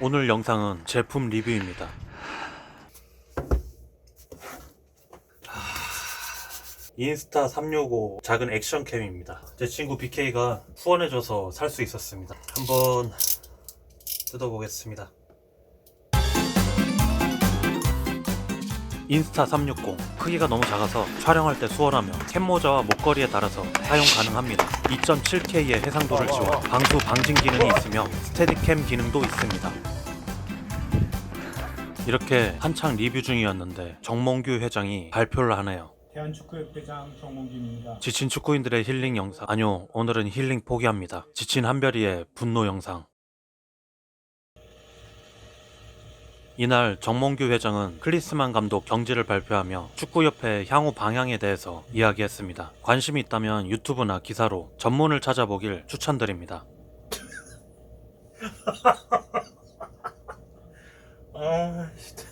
오늘 영상은 제품 리뷰입니다. 인스타 365 작은 액션캠입니다. 제 친구 BK가 후원해줘서 살 수 있었습니다. 한번 뜯어보겠습니다. 인스타 360 크기가 너무 작아서 촬영할 때 수월하며 캡모자와 목걸이에 달아서 사용 가능합니다. 2.7K의 해상도를 지원, 방수 방진 기능이 있으며 스테디캠 기능도 있습니다. 이렇게 한창 리뷰 중이었는데 정몽규 회장이 발표를 하네요. 대한축구협회장 정몽규입니다. 지친 축구인들의 힐링 영상, 아니요, 오늘은 힐링 포기합니다. 지친 한별이의 분노 영상. 이날 정몽규 회장은 클리스만 감독 경질을 발표하며 축구협회 향후 방향에 대해서 이야기했습니다. 관심이 있다면 유튜브나 기사로 전문을 찾아보길 추천드립니다. 진짜.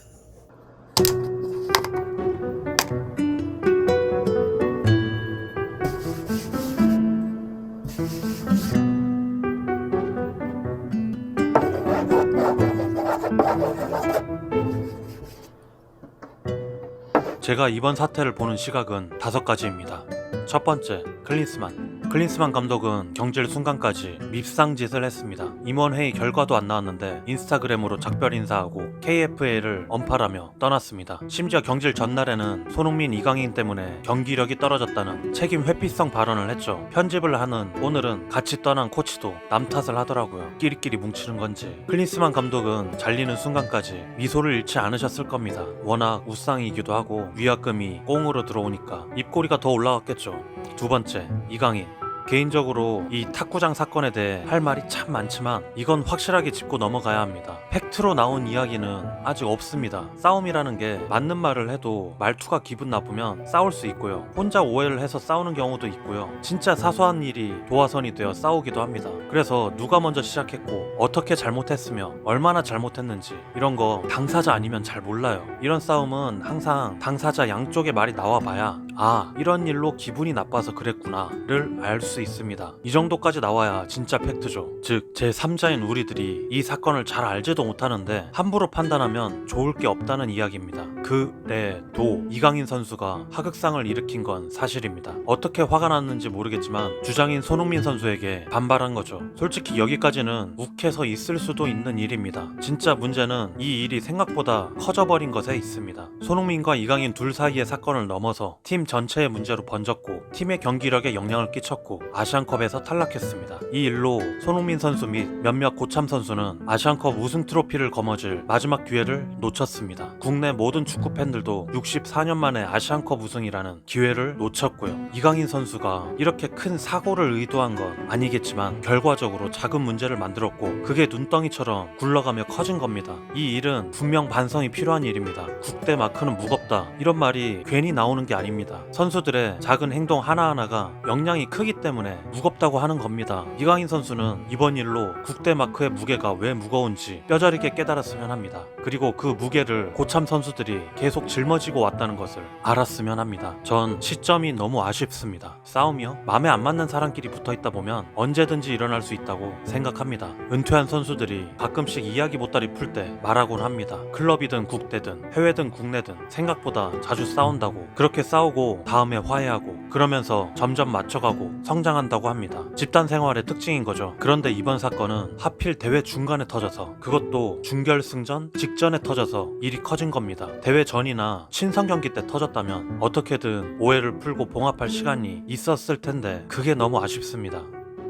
제가 이번 사태를 보는 시각은 5가지입니다. 첫 번째, 클린스만 감독은 경질 순간까지 밉상짓을 했습니다. 임원회의 결과도 안 나왔는데 인스타그램으로 작별 인사하고 KFA를 언팔하며 떠났습니다. 심지어 경질 전날에는 손흥민, 이강인 때문에 경기력이 떨어졌다는 책임 회피성 발언을 했죠. 편집을 하는 오늘은 같이 떠난 코치도 남 탓을 하더라고요. 끼리끼리 뭉치는 건지. 클린스만 감독은 잘리는 순간까지 미소를 잃지 않으셨을 겁니다. 워낙 우상이기도 하고 위약금이 꽁으로 들어오니까 입꼬리가 더 올라갔겠죠. 두 번째, 이강인. 개인적으로 이 탁구장 사건에 대해 할 말이 참 많지만 이건 확실하게 짚고 넘어가야 합니다. 팩트로 나온 이야기는 아직 없습니다. 싸움이라는 게 맞는 말을 해도 말투가 기분 나쁘면 싸울 수 있고요. 혼자 오해를 해서 싸우는 경우도 있고요. 진짜 사소한 일이 도화선이 되어 싸우기도 합니다. 그래서 누가 먼저 시작했고 어떻게 잘못했으며 얼마나 잘못했는지 이런 거 당사자 아니면 잘 몰라요. 이런 싸움은 항상 당사자 양쪽의 말이 나와봐야 아, 이런 일로 기분이 나빠서 그랬구나를 알 수 있습니다. 이 정도까지 나와야 진짜 팩트죠. 즉 제3자인 우리들이 이 사건을 잘 알지도 못하는데 함부로 판단하면 좋을 게 없다는 이야기입니다. 그래도 이강인 선수가 하극상을 일으킨 건 사실입니다. 어떻게 화가 났는지 모르겠지만 주장인 손흥민 선수에게 반발한 거죠. 솔직히 여기까지는 욱해서 있을 수도 있는 일입니다. 진짜 문제는 이 일이 생각보다 커져버린 것에 있습니다. 손흥민과 이강인 둘 사이의 사건을 넘어서 팀 전체의 문제로 번졌고 팀의 경기력에 영향을 끼쳤고 아시안컵에서 탈락했습니다. 이 일로 손흥민 선수 및 몇몇 고참 선수는 아시안컵 우승 트로피를 거머쥘 마지막 기회를 놓쳤습니다. 국내 모든 축구 팬들도 64년 만에 아시안컵 우승이라는 기회를 놓쳤고요. 이강인 선수가 이렇게 큰 사고를 의도한 건 아니겠지만 결과적으로 작은 문제를 만들었고 그게 눈덩이처럼 굴러가며 커진 겁니다. 이 일은 분명 반성이 필요한 일입니다. 국대 마크는 무겁다 이런 말이 괜히 나오는 게 아닙니다. 선수들의 작은 행동 하나하나가 영향이 크기 때문에 무겁다고 하는 겁니다. 이강인 선수는 이번 일로 국대 마크의 무게가 왜 무거운지 뼈저리게 깨달았으면 합니다. 그리고 그 무게를 고참 선수들이 계속 짊어지고 왔다는 것을 알았으면 합니다. 전 시점이 너무 아쉽습니다. 싸움이요? 맘에 안 맞는 사람끼리 붙어있다 보면 언제든지 일어날 수 있다고 생각합니다. 은퇴한 선수들이 가끔씩 이야기 보따리 풀 때 말하곤 합니다. 클럽이든 국대든 해외든 국내든 생각보다 자주 싸운다고. 그렇게 싸우고 다음에 화해하고 그러면서 점점 맞춰가고 성장한다고 합니다. 집단 생활의 특징인 거죠. 그런데 이번 사건은 하필 대회 중간에 터져서 그것도 준결승전 직전에 터져서 일이 커진 겁니다. 대회 전이나 친선 경기 때 터졌다면 어떻게든 오해를 풀고 봉합할 시간이 있었을 텐데 그게 너무 아쉽습니다.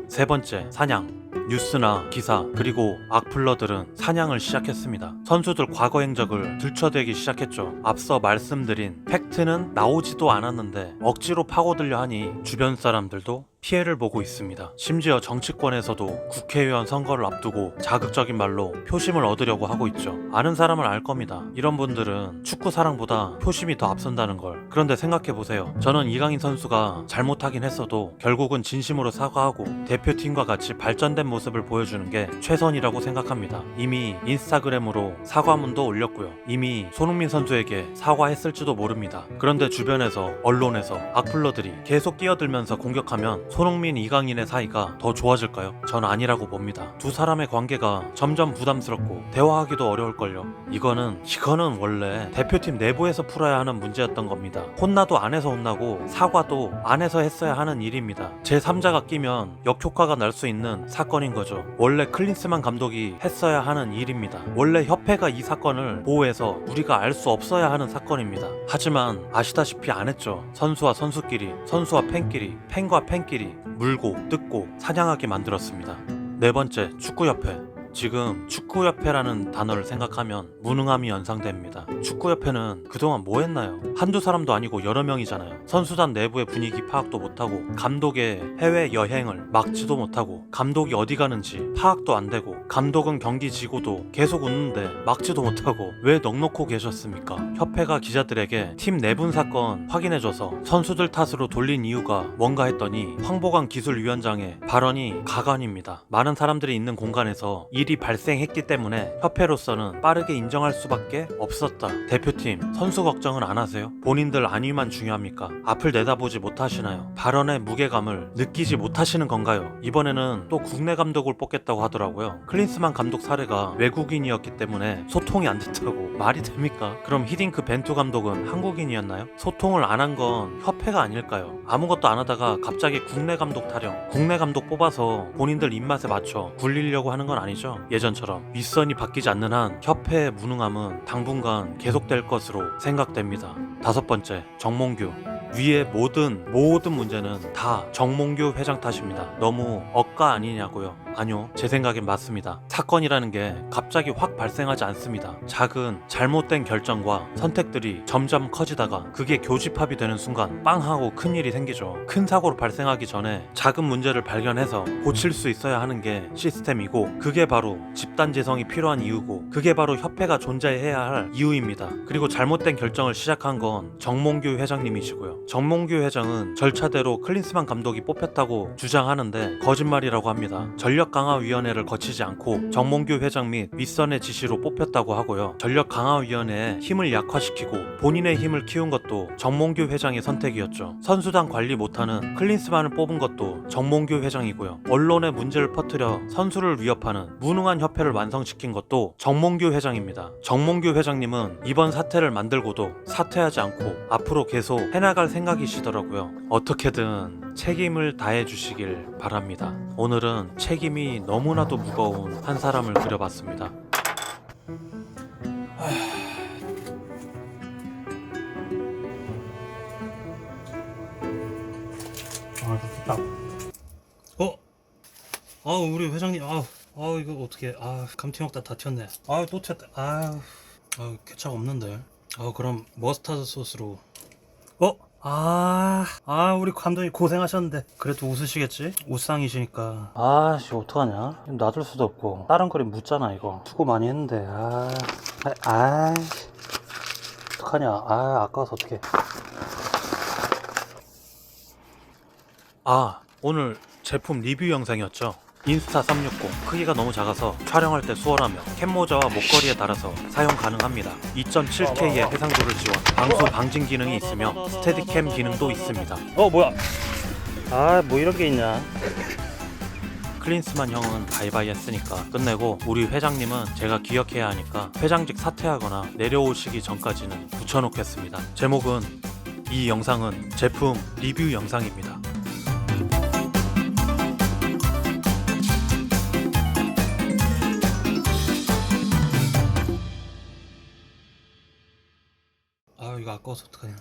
세 번째, 사냥. 뉴스나 기사 그리고 악플러들은 사냥을 시작했습니다. 선수들 과거 행적을 들춰대기 시작했죠. 앞서 말씀드린 팩트는 나오지도 않았는데 억지로 파고들려 하니 주변 사람들도 피해를 보고 있습니다. 심지어 정치권에서도 국회의원 선거를 앞두고 자극적인 말로 표심을 얻으려고 하고 있죠. 아는 사람은 알 겁니다. 이런 분들은 축구 사랑보다 표심이 더 앞선다는 걸. 그런데 생각해보세요. 저는 이강인 선수가 잘못하긴 했어도 결국은 진심으로 사과하고 대표팀과 같이 발전된 모습을 보여주는 게 최선이라고 생각합니다. 이미 인스타그램으로 사과문도 올렸고요. 이미 손흥민 선수에게 사과했을지도 모릅니다. 그런데 주변에서 언론에서 악플러들이 계속 끼어들면서 공격하면 손흥민, 이강인의 사이가 더 좋아질까요? 전 아니라고 봅니다. 두 사람의 관계가 점점 부담스럽고 대화하기도 어려울걸요. 이거는 원래 대표팀 내부에서 풀어야 하는 문제였던 겁니다. 혼나도 안에서 혼나고 사과도 안에서 했어야 하는 일입니다. 제3자가 끼면 역효과가 날 수 있는 사건인 거죠. 원래 클린스만 감독이 했어야 하는 일입니다. 원래 협회가 이 사건을 보호해서 우리가 알 수 없어야 하는 사건입니다. 하지만 아시다시피 안 했죠. 선수와 선수끼리, 선수와 팬끼리, 팬과 팬끼리 물고 뜯고 사냥하게 만들었습니다. 네 번째, 축구협회. 지금 축구협회라는 단어를 생각하면 무능함이 연상됩니다. 축구협회는 그동안 뭐 했나요? 한두 사람도 아니고 여러 명이잖아요. 선수단 내부의 분위기 파악도 못하고 감독의 해외 여행을 막지도 못하고 감독이 어디 가는지 파악도 안 되고 감독은 경기 지고도 계속 웃는데 막지도 못하고 왜 넋놓고 계셨습니까? 협회가 기자들에게 팀 내분 사건 확인해줘서 선수들 탓으로 돌린 이유가 뭔가 했더니 황보강 기술위원장의 발언이 가관입니다. 많은 사람들이 있는 공간에서 일이 발생했기 때문에 협회로서는 빠르게 인정할 수밖에 없었다. 대표팀, 선수 걱정은 안 하세요? 본인들 안위만 중요합니까? 앞을 내다보지 못하시나요? 발언의 무게감을 느끼지 못하시는 건가요? 이번에는 또 국내 감독을 뽑겠다고 하더라고요. 클린스만 감독 사례가 외국인이었기 때문에 소통이 안 됐다고. 말이 됩니까? 그럼 히딩크 벤투 감독은 한국인이었나요? 소통을 안 한 건 협회가 아닐까요? 아무것도 안 하다가 갑자기 국내 감독 타령, 국내 감독 뽑아서 본인들 입맛에 맞춰 굴리려고 하는 건 아니죠? 예전처럼 윗선이 바뀌지 않는 한 협회의 무능함은 당분간 계속될 것으로 생각됩니다. 다섯 번째, 정몽규. 위의 모든 문제는 다 정몽규 회장 탓입니다. 너무 억까 아니냐고요? 아니요, 제 생각엔 맞습니다. 사건이라는 게 갑자기 확 발생하지 않습니다. 작은 잘못된 결정과 선택들이 점점 커지다가 그게 교집합이 되는 순간 빵 하고 큰일이 생기죠. 큰 사고로 발생하기 전에 작은 문제를 발견해서 고칠 수 있어야 하는 게 시스템이고, 그게 바로 집단지성이 필요한 이유고, 그게 바로 협회가 존재해야 할 이유입니다. 그리고 잘못된 결정을 시작한 건 정몽규 회장님이시고요. 정몽규 회장은 절차대로 클린스만 감독이 뽑혔다고 주장하는데 거짓말이라고 합니다. 전력강화위원회를 거치지 않고 정몽규 회장 및 윗선의 지시로 뽑혔다고 하고요. 전력강화위원회에 힘을 약화시키고 본인의 힘을 키운 것도 정몽규 회장의 선택이었죠. 선수단 관리 못하는 클린스만을 뽑은 것도 정몽규 회장이고요. 언론에 문제를 퍼뜨려 선수를 위협하는 무능한 협회를 완성시킨 것도 정몽규 회장입니다. 정몽규 회장님은 이번 사태를 만들고도 사퇴하지 않고 앞으로 계속 해나갈 생각이시더라고요. 어떻게든 책임을 다해 주시길 바랍니다. 오늘은 책임이 너무나도 무거운 한 사람을 그려봤습니다. 우리 회장님, 이거 어떻게, 감튀 먹다 다튀었네. 또 튀었다. 케찹 없는데. 그럼 머스타드 소스로. 우리 감독님 고생하셨는데 그래도 웃으시겠지? 웃상이시니까. 어떡하냐? 놔둘 수도 없고 다른 거리 묻잖아. 이거 수고 많이 했는데. 어떡하냐? 아까워서 어떡해. 오늘 제품 리뷰 영상이었죠. 인스타 360 크기가 너무 작아서 촬영할 때 수월하며 캡모자와 목걸이에 달아서 사용 가능합니다. 2.7K의 해상도를 지원, 방수 방진 기능이 있으며 스테디캠 기능도 있습니다. 뭐야? 뭐 이런 게 있냐? 클린스만 형은 바이바이 했으니까 끝내고, 우리 회장님은 제가 기억해야 하니까 회장직 사퇴하거나 내려오시기 전까지는 붙여놓겠습니다. 제목은, 이 영상은 제품 리뷰 영상입니다. 이거 아까워서 어떡하냐.